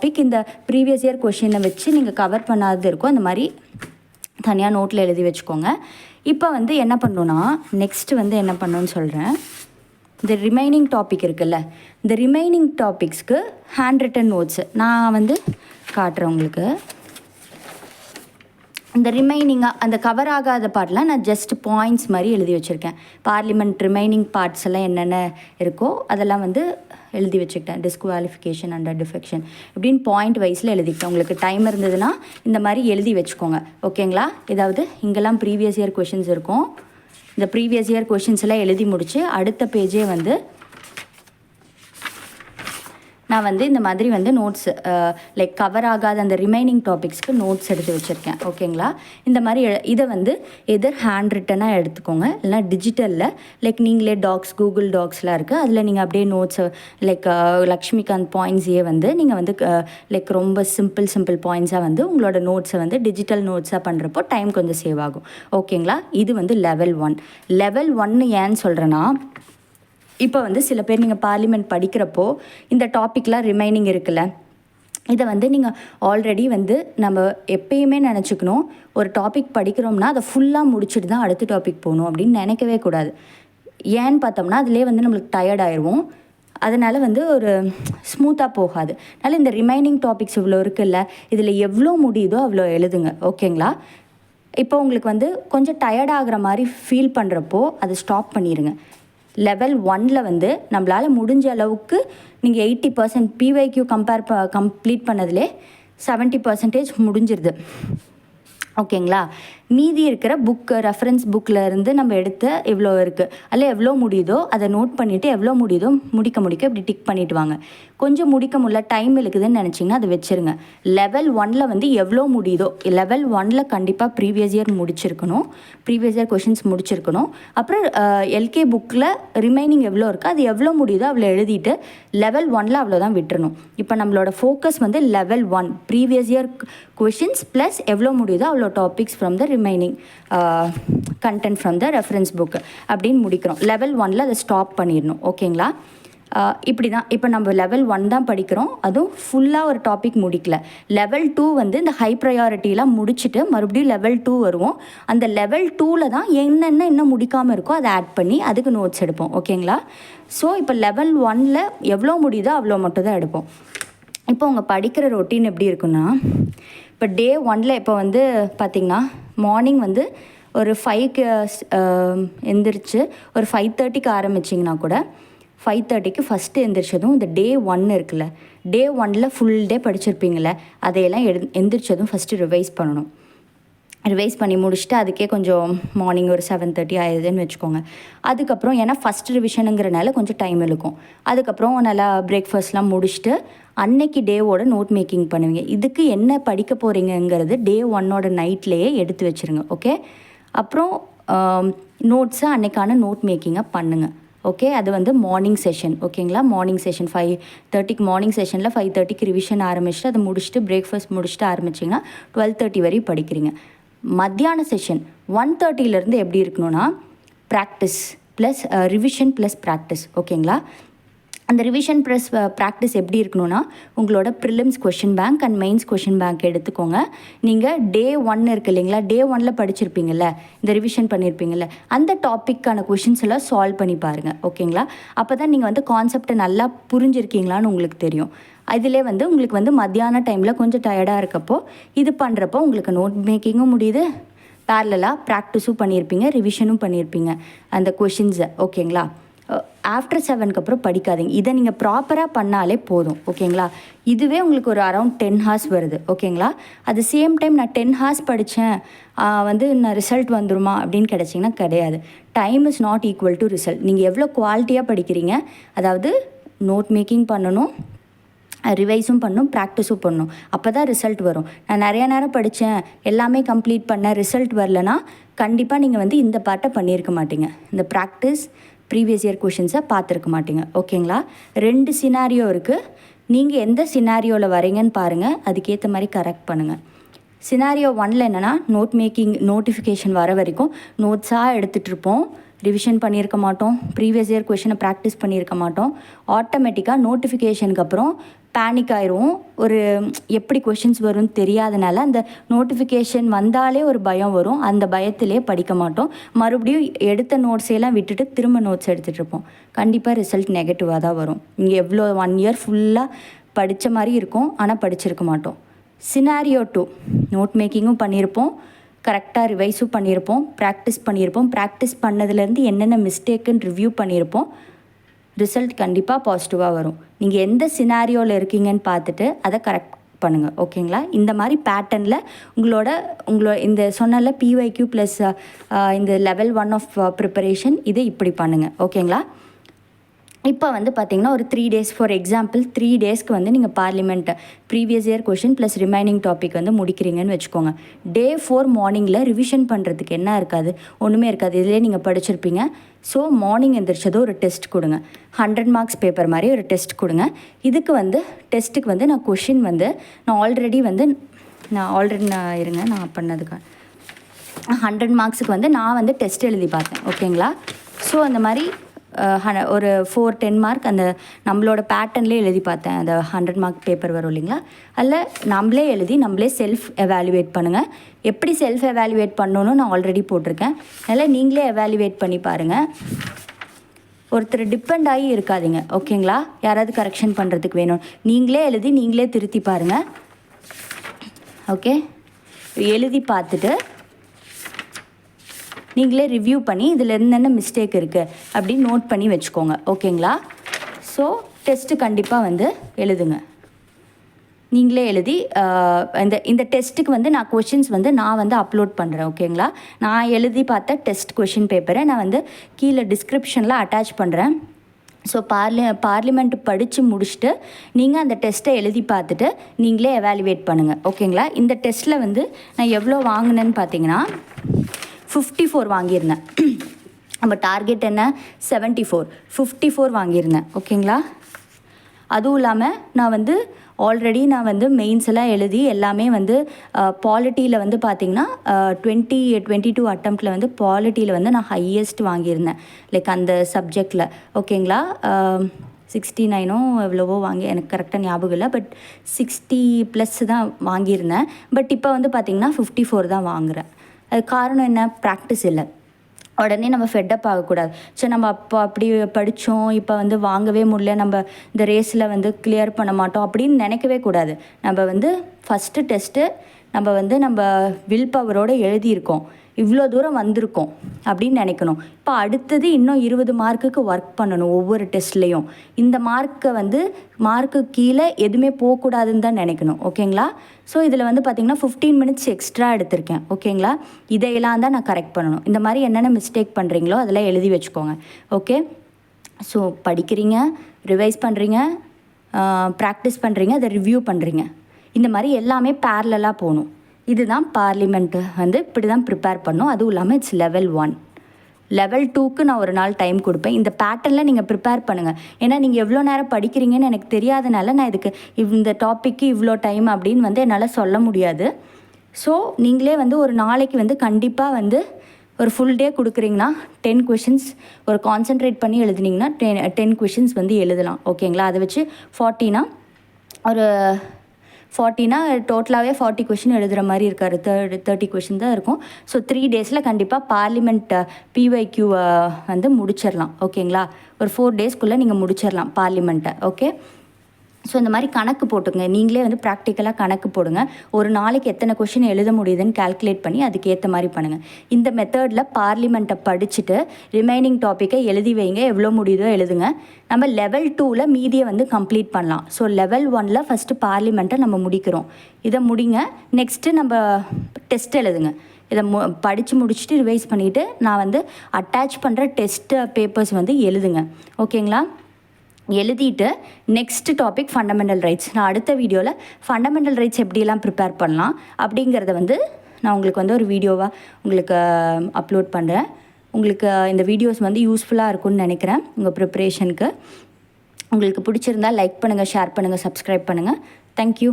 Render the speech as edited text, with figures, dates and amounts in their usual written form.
Topic இந்த previous year கொஷினை வச்சு நீங்கள் கவர் பண்ணாதது இருக்கும், அந்த மாதிரி தனியாக நோட்டில் எழுதி வச்சுக்கோங்க. இப்போ வந்து என்ன பண்ணணுன்னா நெக்ஸ்ட்டு வந்து என்ன பண்ணணுன்னு சொல்கிறேன். இந்த ரிமைனிங் டாபிக் இருக்குல்ல, இந்த ரிமைனிங் டாபிக்ஸ்க்கு ஹேண்ட் ரிட்டன் நோட்ஸு நான் வந்து காட்டுறேன் உங்களுக்கு. இந்த ரிமைனிங்காக அந்த கவர் ஆகாத பார்ட்லாம் நான் ஜஸ்ட் பாயிண்ட்ஸ் மாதிரி எழுதி வச்சுருக்கேன். பார்லிமெண்ட் ரிமைனிங் பார்ட்ஸ் எல்லாம் என்னென்ன இருக்கோ அதெல்லாம் வந்து எழுதி வச்சுக்கிட்டேன். டிஸ்குவாலிஃபிகேஷன் அண்டர் டிஃபெக்ஷன் இப்படின்னு பாயிண்ட் வைஸில் எழுதிக்கிட்டேன். உங்களுக்கு டைம் இருந்ததுன்னா இந்த மாதிரி எழுதி வச்சுக்கோங்க, ஓகேங்களா? ஏதாவது இங்கெல்லாம் ப்ரீவியஸ் இயர் கொஷின்ஸ் இருக்கும். இந்த ப்ரீவியஸ் இயர் கொஷின்ஸ் எல்லாம் எழுதி முடித்து அடுத்த பேஜே வந்து நான் வந்து இந்த மாதிரி வந்து நோட்ஸ் லைக் கவர் ஆகாத அந்த ரிமைனிங் டாபிக்ஸ்க்கு நோட்ஸ் எடுத்து வச்சுருக்கேன், ஓகேங்களா? இந்த மாதிரி இதை வந்து எதர் ஹேண்ட் ரிட்டனாக எடுத்துக்கோங்க, இல்லைனா டிஜிட்டலில் லைக் நீங்களே டாக்ஸ் கூகுள் டாக்ஸ்லாம் இருக்குது, அதில் நீங்கள் அப்படியே நோட்ஸை லைக் லக்ஷ்மிகாந்த் பாயிண்ட்ஸையே வந்து நீங்கள் வந்து லைக் ரொம்ப சிம்பிள் பாயிண்ட்ஸாக வந்து உங்களோட நோட்ஸை வந்து டிஜிட்டல் நோட்ஸாக பண்ணுறப்போ டைம் கொஞ்சம் சேவ் ஆகும், ஓகேங்களா? இது வந்து லெவல் 1. லெவல் 1 ஏன்னு சொல்கிறேன்னா, இப்போ வந்து சில பேர் நீங்கள் பார்லிமெண்ட் படிக்கிறப்போ இந்த டாப்பிக்லாம் ரிமைனிங் இருக்குல்ல, இதை வந்து நீங்கள் ஆல்ரெடி வந்து நம்ம எப்பயுமே நினச்சிக்கணும், ஒரு டாபிக் படிக்கிறோம்னா அதை ஃபுல்லாக முடிச்சுட்டு தான் அடுத்த டாபிக் போகணும் அப்படின்னு நினைக்கவே கூடாது. ஏன்னு பார்த்தோம்னா அதிலே வந்து நம்மளுக்கு டயர்ட் ஆயிடுவோம், அதனால் வந்து ஒரு ஸ்மூத்தாக போகாது. அதனால் இந்த ரிமைனிங் டாபிக்ஸ் இவ்வளோ இருக்குல்ல, இதில் எவ்வளோ முடியுதோ அவ்வளோ எழுதுங்க, ஓகேங்களா? இப்போ உங்களுக்கு வந்து கொஞ்சம் டயர்ட் ஆகிற மாதிரி ஃபீல் பண்ணுறப்போ அதை ஸ்டாப் பண்ணிடுங்க. லெவல் 1 வந்து நம்மளால் முடிஞ்ச அளவுக்கு நீங்கள் 80% பிவைக்யூ கம்ப்ளீட் பண்ணதிலே 70% முடிஞ்சிருது, ஓகேங்களா? மீதி இருக்கிற புக்கு ரெஃபரன்ஸ் புக்கில் இருந்து நம்ம எடுத்து எவ்வளோ இருக்குது அதில் எவ்வளோ முடியுதோ அதை நோட் பண்ணிவிட்டு எவ்வளோ முடியுதோ முடிக்க இப்படி டிக் பண்ணிவிட்டு வாங்க. கொஞ்சம் முடிக்க முடியல டைம் இருக்குதுன்னு நினச்சிங்கன்னா அதை வச்சுருங்க. லெவல் 1 வந்து எவ்வளோ முடியுதோ, லெவல் 1 கண்டிப்பாக ப்ரீவியஸ் இயர் முடிச்சிருக்கணும், ப்ரீவியஸ் இயர் கொஷின்ஸ் முடிச்சிருக்கணும். அப்புறம் எல்கே புக்கில் ரிமைனிங் எவ்வளோ இருக்கோ அது எவ்வளோ முடியுதோ அவ்வளோ எழுதிட்டு லெவல் 1 அவ்வளோதான் விட்டுறணும். இப்போ நம்மளோட ஃபோக்கஸ் வந்து level 1 previous year questions plus எவ்வளோ முடியுதோ அவ்வளோ topics from the remaining content from the reference book அப்படின்னு முடிக்கிறோம். லெவல் 1 அதை ஸ்டாப் பண்ணிடணும், ஓகேங்களா? இப்படி தான் இப்போ நம்ம லெவல் 1 தான் படிக்கிறோம், அதுவும் ஃபுல்லாக ஒரு டாபிக் முடிக்கல. லெவல் 2 வந்து இந்த ஹை ப்ரையாரிட்டிலாம் முடிச்சுட்டு மறுபடியும் லெவல் 2 வருவோம். அந்த லெவல் 2ல் தான் என்னென்ன இன்னும் முடிக்காமல் இருக்கோ அதை ஆட் பண்ணி அதுக்கு நோட்ஸ் எடுப்போம், ஓகேங்களா? ஸோ இப்போ லெவல் 1 எவ்வளோ முடியுதோ அவ்வளோ மட்டும் தான் எடுப்போம். இப்போ உங்கள் படிக்கிற ரொட்டீன் எப்படி இருக்குன்னா, இப்போ டே 1 இப்போ வந்து பார்த்திங்கன்னா மார்னிங் வந்து ஒரு 5க்கு எந்திரிச்சு ஒரு 5:30க்கு ஆரம்பிச்சிங்கன்னா கூட 5:30க்கு ஃபஸ்ட்டு எந்திரிச்சதும் இந்த டே 1 இருக்குல்ல, டே 1 ஃபுல் டே படிச்சிருப்பீங்களே அதையெல்லாம் எந்திரிச்சதும் ஃபஸ்ட்டு ரிவைஸ் பண்ணணும். ரிவைஸ் பண்ணி முடிச்சுட்டு அதுக்கே கொஞ்சம் மார்னிங் ஒரு 7:30 ஆயிடுதுன்னு வச்சுக்கோங்க. அதுக்கப்புறம் ஏன்னா ஃபஸ்ட் ரிவிஷனுங்கிறனால கொஞ்சம் டைம் இருக்கும். அதுக்கப்புறம் நல்லா பிரேக்ஃபாஸ்ட்லாம் முடிச்சுட்டு அன்னைக்கு டேவோட நோட் மேக்கிங் பண்ணுவீங்க. இதுக்கு என்ன படிக்க போகிறீங்கிறது டே 1 நைட்லேயே எடுத்து வச்சுருங்க, ஓகே? அப்புறம் நோட்ஸை அன்னைக்கான நோட் மேக்கிங்கை பண்ணுங்கள், ஓகே? அது வந்து மார்னிங் செஷன், ஓகேங்களா? மார்னிங் செஷன் 5:30க்கு மார்னிங் செஷனில் 5:30க்கு ரிவிஷன் ஆரம்பிச்சுட்டு அதை முடிச்சுட்டு பிரேக்ஃபாஸ்ட் முடிச்சுட்டு ஆரம்பிச்சிங்கன்னா 12:30 வரையும் படிக்கிறீங்க. மத்தியான செஷன் 1:30லேருந்து எப்படி இருக்கணும்னா practice plus revision plus practice, ஓகேங்களா? அந்த ரிவிஷன் ப்ளஸ் ப்ராக்டிஸ் எப்படி இருக்கணும்னா உங்களோட prelims question bank and mains question bank எடுத்துக்கோங்க. நீங்கள் டே 1 இருக்குது இல்லைங்களா, டே 1 படிச்சிருப்பீங்கள்ல, இந்த ரிவிஷன் பண்ணியிருப்பீங்கள்ல, அந்த டாப்பிக்கான கொஷின்ஸ் எல்லாம் சால்வ் பண்ணி பாருங்கள், ஓகேங்களா? அப்போ தான் நீங்கள் வந்து கான்செப்டை நல்லா புரிஞ்சிருக்கீங்களான்னு உங்களுக்கு தெரியும். இதிலே வந்து உங்களுக்கு வந்து மத்தியான டைமில் கொஞ்சம் டயர்டாக இருக்கப்போ இது பண்ணுறப்போ உங்களுக்கு நோட் மேக்கிங்கும் முடியுது, பேரலாக ப்ராக்டிஸும் பண்ணியிருப்பீங்க, ரிவிஷனும் பண்ணியிருப்பீங்க அந்த கொஷின்ஸை, ஓகேங்களா? ஆஃப்டர் 7க்கு அப்புறம் படிக்காதீங்க. இதை நீங்கள் ப்ராப்பராக பண்ணாலே போதும், ஓகேங்களா? இதுவே உங்களுக்கு ஒரு அரௌண்ட் 10 ஹார்ஸ் வருது, ஓகேங்களா? அது சேம் டைம் நான் 10 ஹார்ஸ் படித்தேன் வந்து நான் ரிசல்ட் வந்துருமா அப்படின்னு கிடச்சிங்கன்னா கிடையாது. Time is not equal to result. நீங்கள் எவ்வளோ குவாலிட்டியாக படிக்கிறீங்க, அதாவது நோட் மேக்கிங் பண்ணணும், ரிவைஸும் பண்ணணும், ப்ராக்டிஸும் பண்ணணும், அப்போ தான் ரிசல்ட் வரும். நான் நிறையா நேரம் படித்தேன் எல்லாமே கம்ப்ளீட் பண்ணேன் ரிசல்ட் வரலனா கண்டிப்பாக நீங்கள் வந்து இந்த பார்ட்டை பண்ணியிருக்க மாட்டீங்க. இந்த ப்ராக்டிஸ் ப்ரீவியஸ் இயர் கொஷின்ஸை பார்த்துருக்க மாட்டீங்க, ஓகேங்களா? 2 சினாரியோ இருக்குது. நீங்கள் எந்த சினாரியோவில் வரீங்கன்னு பாருங்கள், அதுக்கேற்ற மாதிரி கரெக்ட் பண்ணுங்கள். சினாரியோ 1 என்னென்னா நோட் மேக்கிங் நோட்டிஃபிகேஷன் வர வரைக்கும் நோட்ஸாக எடுத்துகிட்ருப்போம், ரிவிஷன் பண்ணியிருக்க மாட்டோம், ப்ரீவியஸ் இயர் கொஷினை ப்ராக்டிஸ் பண்ணியிருக்க மாட்டோம். ஆட்டோமேட்டிக்காக நோட்டிஃபிகேஷனுக்கு அப்புறம் பேனிக் ஆயிரும். ஒரு எப்படி கொஷின்ஸ் வரும்னு தெரியாதனால அந்த நோட்டிஃபிகேஷன் வந்தாலே ஒரு பயம் வரும். அந்த பயத்திலே படிக்க மாட்டோம். மறுபடியும் எடுத்த நோட்ஸையெல்லாம் விட்டுட்டு திரும்ப நோட்ஸ் எடுத்துகிட்டு இருப்போம். கண்டிப்பாக ரிசல்ட் நெகட்டிவாக தான் வரும். இங்கே எவ்வளோ 1 இயர் ஃபுல்லாக படித்த மாதிரி இருக்கும், ஆனால் படிச்சிருக்க மாட்டோம். சினாரியோ 2 நோட் மேக்கிங்கும் பண்ணியிருப்போம், கரெக்டாக ரிவைஸும் பண்ணியிருப்போம், ப்ராக்டிஸ் பண்ணதுலேருந்து என்னென்ன மிஸ்டேக்குன்னு ரிவ்யூ பண்ணியிருப்போம். ரிசல்ட் கண்டிப்பாக பாசிட்டிவாக வரும். நீங்கள் எந்த சினாரியோவில் இருக்கீங்கன்னு பார்த்துட்டு அதை கரெக்ட் பண்ணுங்கள். ஓகேங்களா? இந்த மாதிரி பேட்டர்னில் உங்களோட இந்த சொன்னல PYQ ப்ளஸ் இந்த லெவல் 1 ஆஃப் ப்ரிப்பரேஷன் இது இப்படி பண்ணுங்கள். ஓகேங்களா? இப்போ வந்து பார்த்திங்கன்னா ஒரு 3 டேஸ், ஃபார் எக்ஸாம்பிள் 3 டேஸ்க்கு வந்து நீங்கள் parliament previous year question plus remaining topic வந்து முடிக்கிறீங்கன்னு வச்சுக்கோங்க. டே 4 மார்னிங்கில் ரிவிஷன் பண்ணுறதுக்கு என்ன இருக்காது, ஒன்றுமே இருக்காது. இதிலே நீங்கள் படிச்சிருப்பீங்க. ஸோ மார்னிங் எந்திரிச்சதும் ஒரு டெஸ்ட் கொடுங்க. 100 மார்க்ஸ் பேப்பர் மாதிரி ஒரு டெஸ்ட் கொடுங்க. இதுக்கு வந்து டெஸ்ட்டுக்கு வந்து நான் கொஷின் வந்து நான் ஆல்ரெடி இருங்க நான் பண்ணதுக்கு 100 மார்க்ஸுக்கு வந்து நான் வந்து டெஸ்ட் எழுதி பார்த்தேன். ஓகேங்களா? ஸோ அந்த மாதிரி ஒரு 4-10 மார்க் அந்த நம்மளோட பேட்டர்ன்லேயே எழுதி பார்த்தேன். அந்த 100 மார்க் பேப்பர் வரும் இல்லைங்களா, அதில் நம்மளே செல்ஃப் எவாலுவேட் பண்ணுங்கள். எப்படி செல்ஃப் எவாலுவேட் பண்ணணும்னு நான் ஆல்ரெடி போட்டிருக்கேன். அதனால் நீங்களே எவாலுவேட் பண்ணி பாருங்கள். ஒருத்தர் டிபெண்ட் ஆகி இருக்காதீங்க. ஓகேங்களா? யாராவது கரெக்ஷன் பண்ணுறதுக்கு வேணும், நீங்களே எழுதி நீங்களே திருத்தி பாருங்கள். ஓகே, எழுதி பார்த்துட்டு நீங்களே ரிவ்யூ பண்ணி இதில் என்னென்ன மிஸ்டேக் இருக்குது அப்படின்னு நோட் பண்ணி வச்சுக்கோங்க. ஓகேங்களா? ஸோ டெஸ்ட்டு கண்டிப்பாக வந்து எழுதுங்க. நீங்களே எழுதி இந்த டெஸ்ட்டுக்கு வந்து நான் கொஷின்ஸ் வந்து நான் வந்து அப்லோட் பண்ணுறேன். ஓகேங்களா? நான் எழுதி பார்த்த டெஸ்ட் கொஷின் பேப்பரை நான் வந்து கீழே டிஸ்கிரிப்ஷனில் அட்டாச் பண்ணுறேன். ஸோ பார்லிமெண்ட் படித்து முடிச்சுட்டு நீங்கள் அந்த டெஸ்ட்டை எழுதி பார்த்துட்டு நீங்களே எவாலுவேட் பண்ணுங்கள். ஓகேங்களா? இந்த டெஸ்ட்டில் வந்து நான் எவ்வளோ வாங்கினேன்னு பார்த்தீங்கன்னா 54 வாங்கியிருந்தேன். நம்ம டார்கெட் என்ன 74, 54 வாங்கியிருந்தேன். ஓகேங்களா? அதுவும் இல்லாமல் நான் வந்து மெயின்ஸ் எல்லாம் எழுதி எல்லாமே வந்து பாலிட்டியில் வந்து பார்த்திங்கன்னா 22 அட்டம்ப்டில் வந்து பாலிட்டியில் வந்து நான் ஹையஸ்ட் வாங்கியிருந்தேன். லைக் அந்த சப்ஜெக்டில். ஓகேங்களா? 69 எவ்வளவோ எனக்கு கரெக்டாக ஞாபகம் இல்லை, பட் 60+ தான் வாங்கியிருந்தேன். பட் இப்போ வந்து பார்த்திங்கன்னா 54 தான் வாங்குகிறேன். அது காரணம் என்ன? ப்ராக்டிஸ் இல்லை. உடனே நம்ம ஃபெட்டப் ஆகக்கூடாது. சரி, நம்ம அப்படி படித்தோம், இப்போ வந்து வாங்கவே முடியல, நம்ம இந்த ரேஸில் வந்து கிளியர் பண்ண மாட்டோம் அப்படின்னு நினைக்கவே கூடாது. நம்ம வந்து ஃபஸ்ட்டு டெஸ்ட்டு நம்ம வில் பவரோடு எழுதியிருக்கோம், இவ்வளோ தூரம் வந்திருக்கோம் அப்படின்னு நினைக்கணும். இப்போ அடுத்தது இன்னும் 20 மார்க்குக்கு ஒர்க் பண்ணணும் ஒவ்வொரு டெஸ்ட்லேயும். இந்த மார்க்கு கீழே எதுவுமே போகக்கூடாதுன்னு தான் நினைக்கணும். ஓகேங்களா? ஸோ இதில் வந்து பார்த்திங்கன்னா 15 மினிட்ஸ் எக்ஸ்ட்ரா எடுத்திருக்கேன். ஓகேங்களா? இதையெல்லாம் தான் நான் கரெக்ட் பண்ணணும். இந்த மாதிரி என்னென்ன மிஸ்டேக் பண்ணுறீங்களோ அதெல்லாம் எழுதி வச்சுக்கோங்க. ஓகே? ஸோ படிக்கிறீங்க, ரிவைஸ் பண்ணுறீங்க, ப்ராக்டிஸ் பண்ணுறீங்க, அதை ரிவ்யூ பண்ணுறீங்க. இந்த மாதிரி எல்லாமே பேரலாக போகணும். இதுதான் பார்லிமெண்ட்டு வந்து இப்படி தான் ப்ரிப்பேர் பண்ணணும். அதுவும் இல்லாமல் இட்ஸ் லெவல் 1. லெவல் 2க்கு நான் ஒரு நாள் டைம் கொடுப்பேன். இந்த பேட்டர்னில் நீங்கள் ப்ரிப்பேர் பண்ணுங்கள். ஏன்னா நீங்கள் எவ்வளோ நேரம் படிக்கிறீங்கன்னு எனக்கு தெரியாதனால நான் இதுக்கு இந்த டாப்பிக்கு இவ்வளோ டைம் அப்படின்னு வந்து என்னால் சொல்ல முடியாது. ஸோ நீங்களே வந்து ஒரு நாளைக்கு வந்து கண்டிப்பாக வந்து ஒரு ஃபுல் டே கொடுக்குறீங்கன்னா 10 கொஷின்ஸ் ஒரு கான்சென்ட்ரேட் பண்ணி எழுதுனீங்கன்னா 10 கொஷின்ஸ் வந்து எழுதலாம். ஓகேங்களா? அதை வச்சு 40னா ஒரு 40னா டோட்டலாகவே 40 கொஷின் எழுதுகிற மாதிரி இருக்காரு. 30 கொஷின் தான் இருக்கும். ஸோ 3 டேஸில் கண்டிப்பாக பார்லிமெண்ட் PYQ வந்து முடிச்சிடலாம். ஓகேங்களா? ஒரு 4 டேஸ்க்குள்ளே நீங்கள் முடிச்சிடலாம் பார்லிமெண்ட்டை. ஓகே? ஸோ இந்த மாதிரி கணக்கு போட்டுங்க. நீங்களே வந்து ப்ராக்டிக்கலாக கணக்கு போடுங்க. ஒரு நாளைக்கு எத்தனை கொஷின் எழுத முடியுதுன்னு கால்குலேட் பண்ணி அதுக்கேற்ற மாதிரி பண்ணுங்கள். இந்த மெத்தடில் பார்லிமெண்ட்டை படிச்சுட்டு ரிமைனிங் டாப்பிக்கை எழுதி வைங்க. எவ்வளோ முடியுதோ எழுதுங்க. நம்ம லெவல் 2ல் மீதியை வந்து கம்ப்ளீட் பண்ணலாம். ஸோ லெவல் 1ல் ஃபஸ்ட்டு பார்லிமெண்ட்டை நம்ம முடிக்கிறோம். இதை முடிங்க. நெக்ஸ்ட்டு நம்ம டெஸ்ட் எழுதுங்க. இதை படித்து முடிச்சுட்டு ரிவைஸ் பண்ணிவிட்டு நான் வந்து அட்டாச் பண்ணுற டெஸ்ட்டு பேப்பர்ஸ் வந்து எழுதுங்க. ஓகேங்களா? எழுதிட்டு நெக்ஸ்ட் டாபிக் ஃபண்டமெண்டல் ரைட்ஸ். நான் அடுத்த வீடியோவில் ஃபண்டமெண்டல் ரைட்ஸ் எப்படியெல்லாம் ப்ரிப்பேர் பண்ணலாம் அப்படிங்கிறத வந்து நான் உங்களுக்கு வந்து ஒரு வீடியோவாக உங்களுக்கு அப்லோட் பண்ணுறேன். உங்களுக்கு இந்த வீடியோஸ் வந்து யூஸ்ஃபுல்லாக இருக்கும்னு நினைக்கிறேன். உங்கள் ப்ரிப்பரேஷனுக்கு உங்களுக்கு பிடிச்சிருந்தால் லைக் பண்ணுங்கள், ஷேர் பண்ணுங்கள், சப்ஸ்கிரைப் பண்ணுங்கள். தேங்க்யூ.